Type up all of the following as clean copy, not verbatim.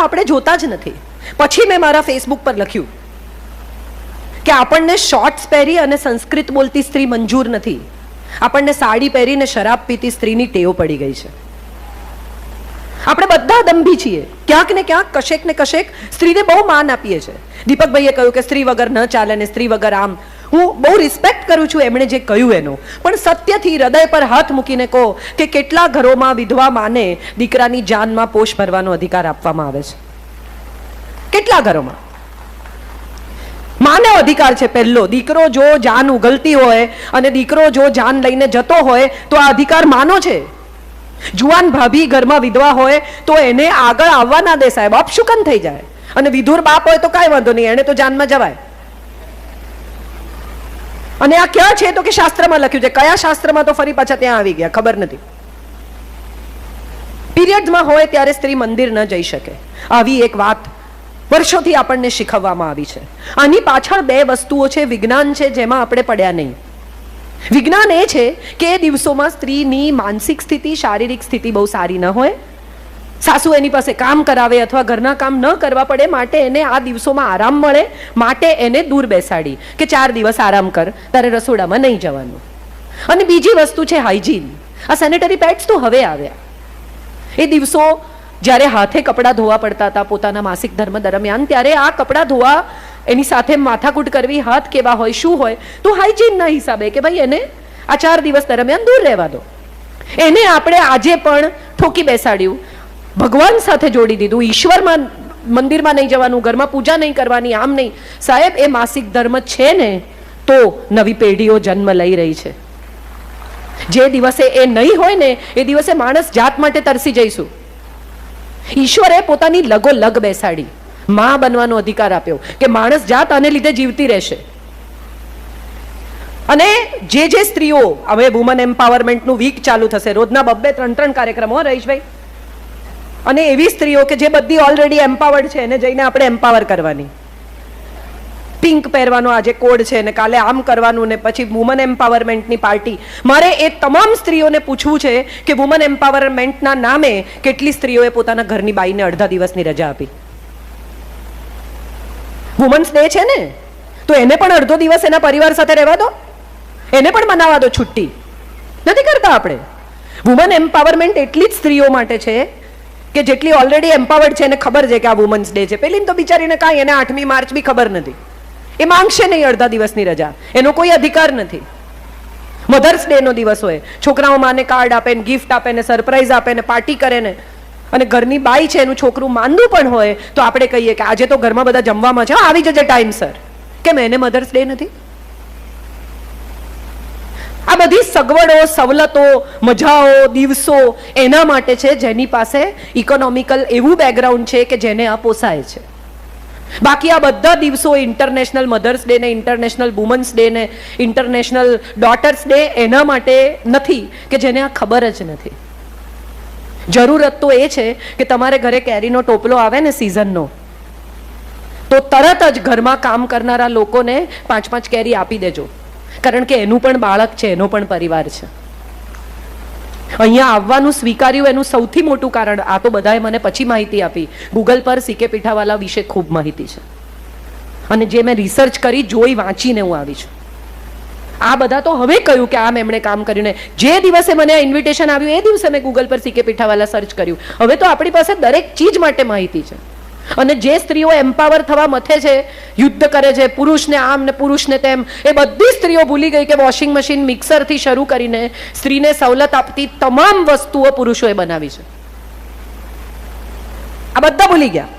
આપણે જોતા જ નથી. પછી મેં મારા ફેસબુક પર લખ્યું કે આપણને શોર્ટ્સ પહેરી અને સંસ્કૃત બોલતી સ્ત્રી મંજૂર નથી, આપણને સાડી પહેરીને શરાબ પીતી સ્ત્રીની ટેવ પડી ગઈ છે. આપણે બધા દંભી છીએ, ક્યાંક ને ક્યાંક કશેક ને કશેક સ્ત્રીને બહુ માન આપીએ છીએ. દીપકભાઈએ કહ્યું કે સ્ત્રી વગર ન ચાલે ને સ્ત્રી વગર આમ. હું બહુ રિસ્પેક્ટ કરું છું એમણે જે કહ્યું એનો, પણ સત્યથી હૃદય પર હાથ મૂકીને કહો કે કેટલા ઘરોમાં વિધવા માને દીકરાની જાનમાં પોષ ભરવાનો અધિકાર આપવામાં આવે છે? કેટલા ઘરોમાં માનવ અધિકાર છે? પહેલો, દીકરો જો જાન ઉગલતી હોય અને દીકરો જો જાન લઈને જતો હોય તો આ અધિકાર માનો છે. જુવાન ભાભી ઘરમાં વિધવા હોય તો એને આગળ આવવા ના દે સાહેબ, અપશુકન થઈ જાય. અને વિધુર બાપ હોય તો કાંઈ વાંધો નહીં, એને તો જાનમાં જવાય. અને આ ક્યાં છે તો કે શાસ્ત્રમાં લખ્યું છે. કયા શાસ્ત્રમાં? તો ફરી પાછા ત્યાં આવી ગયા, ખબર નથી. પીરિયડ્સમાં હોય ત્યારે સ્ત્રી મંદિર ન જઈ શકે, આવી એક વાત વર્ષોથી આપણને શીખવવામાં આવી છે. આની પાછળ બે વસ્તુઓ છે. વિજ્ઞાન છે જેમાં આપણે પડ્યા નહીં. વિજ્ઞાન એ છે કે એ દિવસોમાં સ્ત્રીની માનસિક સ્થિતિ, શારીરિક સ્થિતિ બહુ સારી ન હોય. સાસુ એની પાસે કામ કરાવે અથવા ઘરના કામ ન કરવા પડે માટે એને આ દિવસોમાં આરામ મળે માટે એને દૂર બેસાડી કે 4 દિવસ આરામ કર, તારે રસોડામાં નહીં જવાનું. અને બીજી વસ્તુ છે હાઇજીન. આ સેનેટરી પેડ્સ તો હવે આવ્યા. એ દિવસો જ્યારે હાથે કપડાં ધોવા પડતા હતા પોતાના માસિક ધર્મ દરમિયાન, ત્યારે આ કપડાં ધોવા એની સાથે માથાકૂટ કરવી, હાથ કેવા હોય, શું હોય, તો હાઇજીનના હિસાબે કે ભાઈ એને આ 4 દિવસ દરમિયાન દૂર રહેવા દો. એને આપણે આજે પણ ઠોકી બેસાડ્યું, ભગવાન સાથે જોડી દીધું, ઈશ્વરમાં મંદિરમાં નહીં જવાનું, ઘરમાં પૂજા નહીં કરવાની, આમ નહીં. સાહેબ, એ માસિક ધર્મ છે ને તો નવી પેઢીઓ જન્મ લઈ રહી છે. જે દિવસે એ નહીં હોય ને એ દિવસે માણસ જાત માટે તરસી જઈશું. ઈશ્વરે પોતાની લગોલગ બેસાડી માં બનવાનો અધિકાર આપ્યો કે માણસ જાત આને લીધે જીવતી રહેશે. અને જે સ્ત્રીઓ, હવે વુમન એમ્પાવરમેન્ટનું વીક ચાલુ થશે, રોજના 2-3 કાર્યક્રમો, રહીશભાઈ. અને એવી સ્ત્રીઓ કે જે બધી ઓલરેડી એમ્પાવર્ડ છે એને જઈને આપણે એમ્પાવર કરવાની. પિંક પહેરવાનો આજે કોડ છે ને કાલે આમ કરવાનું ને પછી વુમન એમ્પાવરમેન્ટની પાર્ટી. મારે એ તમામ સ્ત્રીઓને પૂછવું છે કે વુમન એમ્પાવરમેન્ટના નામે કેટલી સ્ત્રીઓએ પોતાના ઘરની બાઈને અડધા દિવસની રજા આપી? વુમન્સ ડે છે ને તો એને પણ અડધો દિવસ એના પરિવાર સાથે રહેવા દો, એને પણ મનાવા દો છુટ્ટી. નથી કરતા આપણે. વુમન એમ્પાવરમેન્ટ એટલી જ સ્ત્રીઓ માટે છે કે જેટલી ઓલરેડી એમ્પાવર્ડ છે એને ખબર છે કે આ વુમન્સ ડે છે. પેલી તો બિચારીને કાંઈ, એને 8મી માર્ચ બી ખબર નથી, એ માંગશે નહીં અડધા દિવસની રજા, એનો કોઈ અધિકાર નથી. મધર્સ ડે નો દિવસ હોય, છોકરાઓ માને કાર્ડ આપે ને ગિફ્ટ આપે ને સરપ્રાઈઝ આપે ને પાર્ટી કરે ને, અને ઘરની બાઈ છે એનું છોકરું માંદું પણ હોય તો આપણે કહીએ કે આજે તો ઘરમાં બધા જમવામાં છે, આવી જજે ટાઈમસર. કેમ એને મધર્સ ડે નથી? આ બધી સગવડો, સવલતો, મજાઓ, દિવસો એના માટે છે જેની પાસે ઇકોનોમિકલ એવું બેકગ્રાઉન્ડ છે કે જેને આ પોસાય છે. બાકી આ બધા દિવસો, ઇન્ટરનેશનલ મધર્સ ડે ને ઇન્ટરનેશનલ વુમન્સ ડે ને ઇન્ટરનેશનલ ડોટર્સ ડે, એના માટે નથી કે જેને આ ખબર જ નથી. જરૂરત તો એ છે કે તમારે ઘરે કેરીનો ટોપલો આવે ને સિઝનનો, તો તરત જ ઘરમાં કામ કરનારા લોકોને 5-5 કેરી આપી દેજો, કારણ કે એનું પણ બાળક છે, એનો પણ પરિવાર છે. અહીંયા આવવાનું સ્વીકાર્યું એનું સૌથી મોટું કારણ, આ તો બધાએ મને પછી માહિતી આપી, ગૂગલ પર સીકે પીઠાવાલા વિશે ખૂબ માહિતી છે અને જે મેં રિસર્ચ કરી, જોઈ, વાંચીને હું આવી છું. આ બધા તો હવે કહ્યું કે આમ એમણે કામ કર્યું ને જે દિવસે મને આ ઇન્વિટેશન આવ્યું એ દિવસે મેં ગૂગલ પર સીકે પીઠાવાલા સર્ચ કર્યું. હવે તો આપણી પાસે દરેક ચીજ માટે માહિતી છે. અને જે સ્ત્રીઓ એમ્પાવર થવા મથે છે, યુદ્ધ કરે છે, પુરુષને આમ ને પુરુષને તેમ, એ બધી સ્ત્રીઓ ભૂલી ગઈ કે વોશિંગ મશીન, મિક્સરથી શરૂ કરીને સ્ત્રીને સવલત આપતી તમામ વસ્તુઓ પુરુષોએ બનાવી છે. આ બધા ભૂલી ગયા.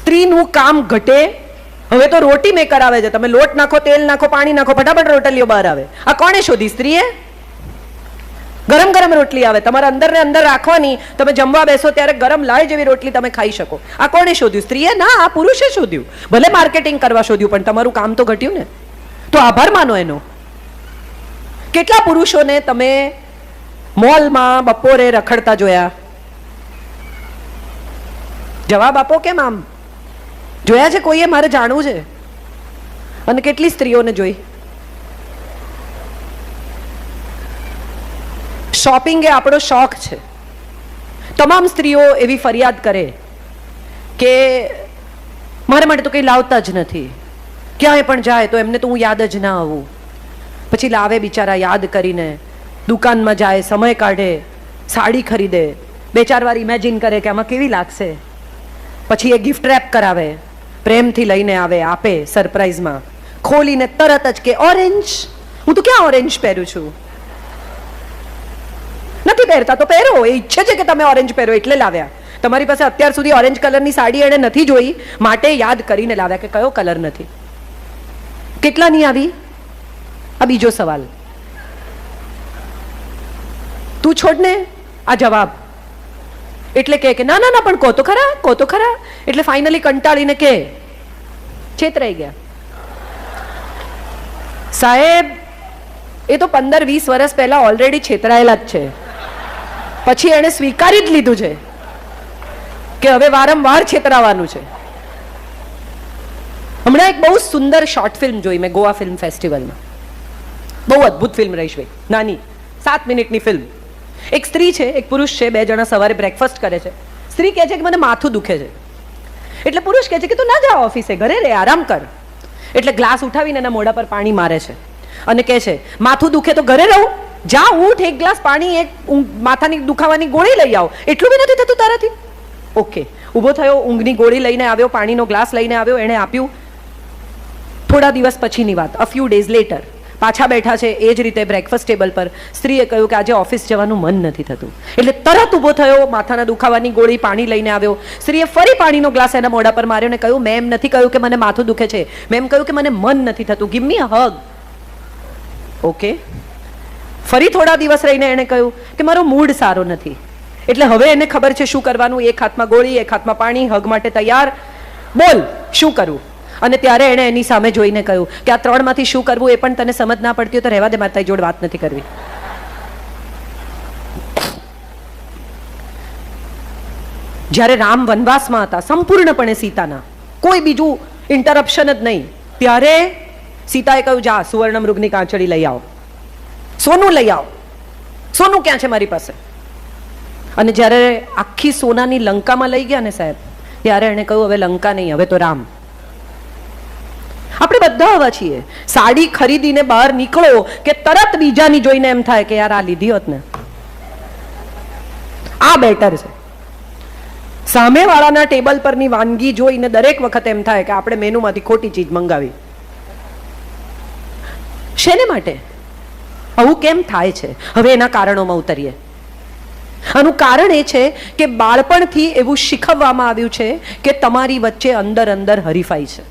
સ્ત્રીનું કામ ઘટે. હવે તો રોટી મેકર આવે છે, તમે લોટ નાખો, તેલ નાખો, પાણી નાખો, ફટાફટ રોટલીઓ બહાર આવે. આ કોણે શોધી? સ્ત્રીએ. ગરમ ગરમ રોટલી આવે, તમારે અંદર ને અંદર રાખવાની, તમે જમવા બેસો ત્યારે ગરમ લાય જેવી રોટલી તમે ખાઈ શકો. આ કોણે શોધ્યું? સ્ત્રીએ? ના, આ પુરુષે શોધ્યું. ભલે માર્કેટિંગ કરવા શોધ્યું, પણ તમારું કામ તો ઘટ્યું ને. તો આભાર માનો એનો. કેટલા પુરુષોને તમે મોલમાં બપોરે રખડતા જોયા? જવાબ આપો. કેમ આમ જોયા છે કોઈએ? મારે જાણવું છે. અને કેટલી સ્ત્રીઓને જોઈ? શોપિંગ એ આપણો શોખ છે, તમામ સ્ત્રીઓ એવી ફરિયાદ કરે કે મારા માટે તો કંઈ લાવતા જ નથી, ક્યાંય પણ જાય તો એમને તો હું યાદ જ ના આવું. પછી લાવે બિચારા યાદ કરીને, દુકાનમાં જાય, સમય કાઢે, સાડી ખરીદે, 2-4 વાર ઇમેજિન કરે કે આમાં કેવી લાગશે. પછી એ ગિફ્ટ રેપ કરાવે, પ્રેમથી લઈને આવે, આપે સરપ્રાઈઝમાં, ખોલીને તરત જ કે ઓરેન્જ. હું તો ક્યાં ઓરેન્જ પહેરું છું? નથી પહેરતા તો પહેરો, એ ઈચ્છે છે કે તમે ઓરેન્જ પહેરો એટલે લાવ્યા. તમારી પાસે અત્યાર સુધી ઓરેન્જ કલરની સાડી એણે નથી જોઈ, માટે યાદ કરીને લાવ્યા કે કયો કલર નથી. કેટલાની આવી? આ બીજો સવાલ. તું છોડ ને આ જવાબ. એટલે કે ના ના ના પણ કહો તો ખરા, કહો તો ખરા. એટલે ફાઇનલી કંટાળીને કે છેતરાઈ ગયા. સાહેબ એ તો 15-20 વર્ષ પહેલા ઓલરેડી છેતરાયેલા જ છે. પછી એણે સ્વીકારી જ લીધું છે કે હવે વારંવાર છેતરાવાનું છે. હમણાં એક બહુ સુંદર શોર્ટ ફિલ્મ જોઈ મેં ગોવા ફિલ્મ ફેસ્ટિવલમાં. બહુ અદ્ભુત ફિલ્મ રહીશભાઈ, નાની 7 મિનિટની ફિલ્મ. એક સ્ત્રી છે, એક પુરુષ છે, 2 જણા સવારે બ્રેકફાસ્ટ કરે છે. સ્ત્રી કહે છે કે મને માથું દુખે છે. એટલે પુરુષ કહે છે કે તું ના જા ઓફિસે, ઘરે રે, આરામ કર. એટલે ગ્લાસ ઉઠાવીને એના મોઢા પર પાણી મારે છે અને કહે છે માથું દુખે તો ઘરે રહું, જા ઉઠ, એક ગ્લાસ પાણી, એક માથાની દુખાવાની ગોળી લઈ આવો. એટલું બી નથી થતું તારાથી? ઓકે. ઊભો થયો, ઊંઘની ગોળી લઈને આવ્યો, પાણીનો ગ્લાસ લઈને આવ્યો, એણે આપ્યું. થોડા દિવસ પછીની વાત, અ ફ્યુ ડેઝ લેટર, પાછા બેઠા છે એ જ રીતે બ્રેકફાસ્ટ ટેબલ પર. સ્ત્રીએ કહ્યું કે આજે ઓફિસ જવાનું મન નથી થતું. એટલે તરત ઊભો થયો, માથાના દુખાવાની ગોળી, પાણી લઈને આવ્યો. સ્ત્રીએ ફરી પાણીનો ગ્લાસ એના મોઢા પર માર્યો ને કહ્યું મેં એમ નથી કહ્યું કે મને માથું દુખે છે, મેં એમ કહ્યું કે મને મન નથી થતું, ગિવ મી અ હગ. ઓકે. ફરી થોડા દિવસ રહીને એણે કહ્યું કે મારો મૂડ સારો નથી. એટલે હવે એને ખબર છે શું કરવાનું. એક હાથમાં ગોળી, એક હાથમાં પાણી, હગ માટે તૈયાર. બોલ શું કરવું? અને ત્યારે એણે એની સામે જોઈને કહ્યું કે આ 3માંથી શું કરવું એ પણ તને સમજ ના પડતી હોય તો રહેવા દે, મારી તારી જોડે વાત નથી કરવી. જ્યારે રામ વનવાસમાં હતા, સંપૂર્ણપણે સીતાના, કોઈ બીજું ઇન્ટરપ્શન જ નહીં, ત્યારે સીતાએ કહ્યું જા સુવર્ણ મૃગની કાંચળી લઈ આવો, સોનું લઈ આવો. સોનું ક્યાં છે મારી પાસે? અને જ્યારે આખી સોનાની લંકામાં લઈ ગયા ને સાહેબ, ત્યારે એણે કહ્યું હવે લંકા નહીં, હવે તો રામ. આપણે બધા આવા છીએ. સાડી ખરીદીને બહાર નીકળો કે તરત બીજાની જોઈને એમ થાય કે યાર આ લીધી હોત ને, આ બેટર છે. સામેવાળાના ટેબલ પરની વાનગી જોઈને દરેક વખત એમ થાય કે આપણે મેનુમાંથી ખોટી ચીજ મંગાવી. શેને માટે આવું કેમ થાય છે? હવે એના કારણોમાં ઉતરીએ. આનું કારણ એ છે કે બાળપણથી એવું શીખવવામાં આવ્યું છે કે તમારી વચ્ચે અંદર અંદર હરીફાઈ છે.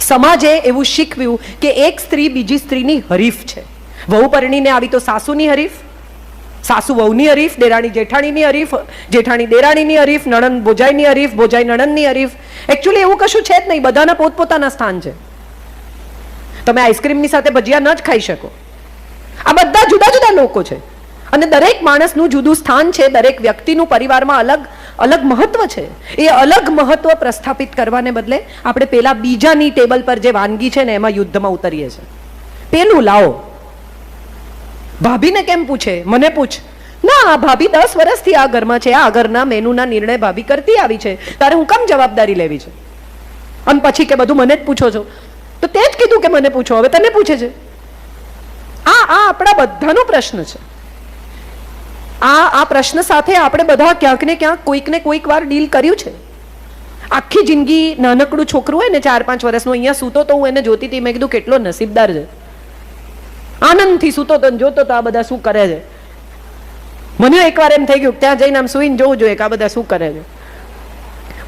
સમાજે એવું શીખવ્યું કે એક સ્ત્રી બીજી સ્ત્રીની હરીફ છે. વહુ પરણીને આવી તો સાસુની હરીફ, સાસુ વહુની હરીફ, દેરાણી જેઠાણીની હરીફ, જેઠાણી દેરાણીની હરીફ, નણંદ ભોજાઈની હરીફ, ભોજાઈ નણંદની હરીફ. એકચ્યુઅલી એવું કશું છે જ નહીં, બધાના પોતપોતાના સ્થાન છે. તમે આઈસ્ક્રીમની સાથે ભજીયા ન જ ખાઈ શકો. આ બધા જુદા જુદા લોકો છે અને દરેક માણસનું જુદું સ્થાન છે. દરેક વ્યક્તિનું પરિવારમાં અલગ અલગ મહત્વ છે. એ અલગ મહત્વ પ્રસ્થાપિત કરવાને બદલે આપણે પેલા બીજાની ટેબલ પર જે વાનગી છે ને એમાં યુદ્ધમાં ઉતરીએ છીએ. પેલું લાવો. ભાભીને કેમ પૂછે? મને પૂછ. ના, આ ભાભી 10 વર્ષથી આ ઘરમાં છે, આ ઘરના મેનુના નિર્ણય ભાભી કરતી આવી છે, તારે હું કેમ જવાબદારી લેવી છે? અને પછી કે બધું મને જ પૂછો છો. તો તે જ કીધું કે મને પૂછો, હવે તને પૂછે છે. આ આપણા બધાનો પ્રશ્ન છે. આ પ્રશ્ન સાથે આપણે બધા ક્યાંક ને ક્યાંક કોઈક ને કોઈક વાર ડીલ કર્યું છે. આખી જિંદગી નાનકડું છોકરું હોય ને 4-5 વર્ષનું, અહીંયા સૂતો તો હું એને જોતી હતી, મેં કીધું કેટલો નસીબદાર છે, આનંદથી સૂતો તો જોતો તો આ બધા શું કરે છે. મને એકવાર એમ થઈ ગયું ત્યાં જઈને આમ સૂઈને જોવું જોઈએ કે આ બધા શું કરે છે.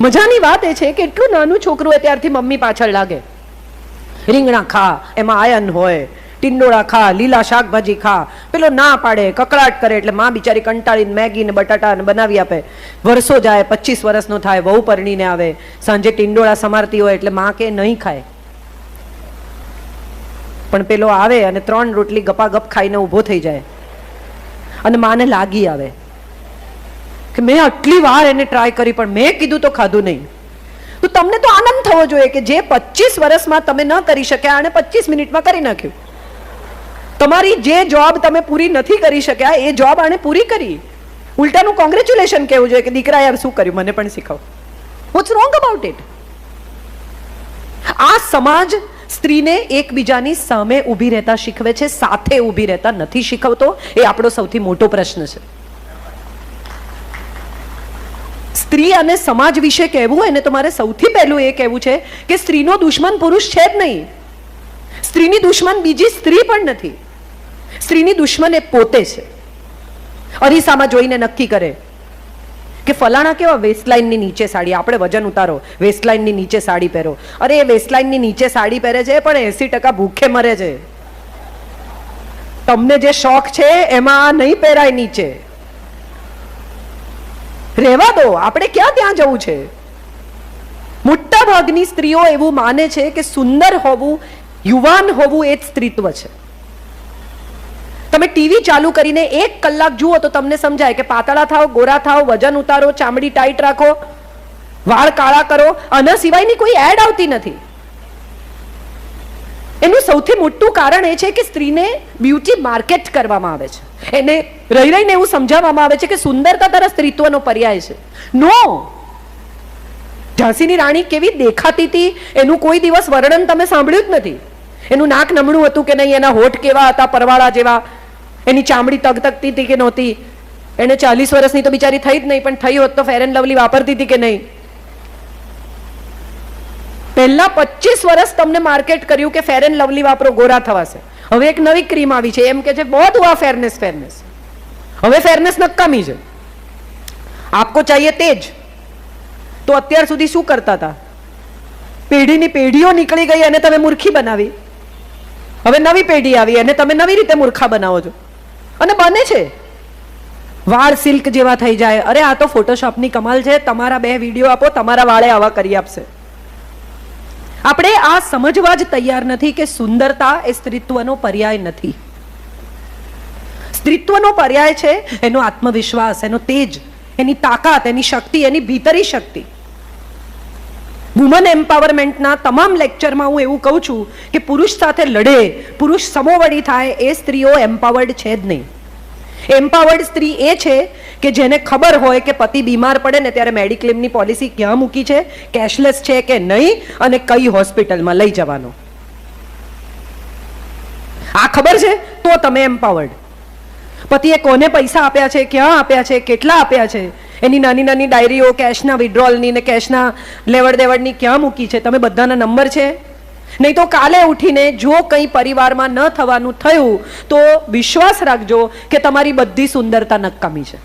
મજાની વાત એ છે કે એટલું નાનું છોકરું હોય ત્યારથી મમ્મી પાછળ લાગે. રીંગણા ખા, એમાં આયન હોય, ટીંડોળા ખા, લીલા શાકભાજી ખા. પેલો ના પાડે, કકડાટ કરે એટલે માં બિચારી કંટાળીને મેગી ને બટાટા બનાવી આપે. વર્ષો જાય, 25 વર્ષનો થાય, વહુ પરણીને આવે, સાંજે ટીંડોળા સમારતી હોય એટલે માં કે નહીં ખાય. પણ પેલો આવે અને 3 રોટલી ગપાગપ ખાઈને ઊભો થઈ જાય અને માને લાગી આવે કે મેં આટલી વાર એને ટ્રાય કરી પણ મેં કીધું તો ખાધું નહીં. તો તમને તો આનંદ થવો જોઈએ કે જે 25 વર્ષમાં તમે ન કરી શક્યા આને 25 મિનિટમાં કરી નાખ્યું. તમારી જે જોબ તમે પૂરી નથી કરી શક્યા એ જોબ આને પૂરી કરી. ઉલટાનું કોંગ્રેચ્યુલેશન કહેવું જોઈએ કે દીકરાએ આ શું કર્યું, મને પણ શીખવ. What's wrong about it? આ સમાજ સ્ત્રીને એકબીજાની સામે ઊભી રહેતા શીખવે છે, સાથે ઊભી રહેતા નથી શીખવતો. એ આપણો સૌથી મોટો પ્રશ્ન છે. સ્ત્રી અને સમાજ વિશે કહેવું હોય ને તો મારે સૌથી પહેલું એ કહેવું છે કે સ્ત્રીનો દુશ્મન પુરુષ છે જ નહીં. સ્ત્રીની દુશ્મન બીજી સ્ત્રી પણ નથી. સ્ત્રીની દુશ્મન એ પોતે છે. અરીસામાં જોઈને નક્કી કરે કે ફલાણા કેવા વેસ્ટલાઇનની નીચે સાડી, આપણે વજન ઉતારો, વેસ્ટલાઇનની નીચે સાડી પહેરો. અરે એ વેસ્ટલાઇનની નીચે સાડી પહેરે છે પણ 80% ભૂખે મરે છે. તમને જે શોખ છે એમાં નહીં પહેરાય નીચે. રહેવા દો, આપણે ક્યાં ત્યાં જવું છે? મોટા ભાગની સ્ત્રીઓ એવું માને છે કે સુંદર હોવું, યુવાન હોવું એ જ સ્ત્રીત્વ છે. તમે ટીવી ચાલુ કરીને 1 કલાક જુઓ તો તમને સમજાય કે પાતળા થાવ, ગોરા થાવ, વજન ઉતારો, ચામડી ટાઈટ રાખો, વાળ કાળા કરો, આના સિવાયની કોઈ એડ આવતી નથી. એનું સૌથી મોટું કારણ એ છે કે સ્ત્રીને બ્યુટી માર્કેટ કરવામાં આવે છે. એને રહી રહીને એવું સમજાવવામાં આવે છે કે સુંદરતા તારા સ્ત્રીત્વનો પર્યાય છે. નો. ઝાંસીની રાણી કેવી દેખાતી હતી એનું કોઈ દિવસ વર્ણન તમે સાંભળ્યું જ નથી. એનું નાક નમણું હતું કે નહીં, એના હોઠ કેવા હતા પરવાળા જેવા, એની ચામડી તગતગતી હતી કે નહોતી, એને 40 વર્ષની તો બિચારી થઈ જ નહીં, પણ થઈ હોત તો ફેર એન્ડ લવલી વાપરતી હતી કે નહીં. પહેલા 25 વર્ષ તમને માર્કેટ કર્યું કે ફેર એન્ડ લવલી વાપરો, ગોરા થવાશે. હવે એક નવી ક્રીમ આવી છે, એમ કે છે બહુ હુઆ ફેરનેસ ફેરનેસ. હવે ફેરનેસ નકામી છે, આપકો ચાહીએ તેજ. તો અત્યાર સુધી શું કરતા હતા? પેઢીની પેઢીઓ નીકળી ગઈ અને તમે મૂર્ખી બનાવી. હવે નવી પેઢી આવી અને તમે નવી રીતે મૂર્ખા બનાવો છો. અને બને છે, વાળ સિલ્ક જેવા થઈ જાય. અરે આ તો ફોટોશોપની કમાલ છે, તમારા 2 વિડીયો આપો, તમારા વાળે આવા કરી આપશે. આપણે આ સમજવા જ તૈયાર નથી કે સુંદરતા એ સ્ત્રીત્વનો પર્યાય નથી. સ્ત્રીત્વનો પર્યાય છે એનો આત્મવિશ્વાસ, એનો તેજ, એની તાકાત, એની શક્તિ, એની ભીતરી શક્તિ. વુમન એમ્પાવરમેન્ટના તમામ લેક્ચરમાં હું એવું કહું છું કે પુરુષ સાથે લડે, પુરુષ સમોવડી થાય એ સ્ત્રીઓ એમ્પાવર્ડ છે જ નહીં. એમ્પાવર્ડ સ્ત્રી એ છે કે જેને ખબર હોય કે પતિ બીમાર પડે ને ત્યારે મેડિક્લેમની પોલિસી ક્યાં મૂકી છે, કેશલેસ છે કે નહીં, અને કઈ હોસ્પિટલમાં લઈ જવાનો. આ ખબર છે તો તમે એમ્પાવર્ડ. પતિએ કોને પૈસા આપ્યા છે, ક્યાં આપ્યા છે, કેટલા આપ્યા છે, એની નાની નાની ડાયરીઓ કેશના વિડ્રોલની ને કેશના લેવડ દેવડની ક્યાં મૂકી છે, તમે બધાના નંબર છે? નહીં તો કાલે ઉઠીને જો કંઈ પરિવારમાં ન થવાનું થયું તો વિશ્વાસ રાખજો કે તમારી બધી સુંદરતા નકામી છે.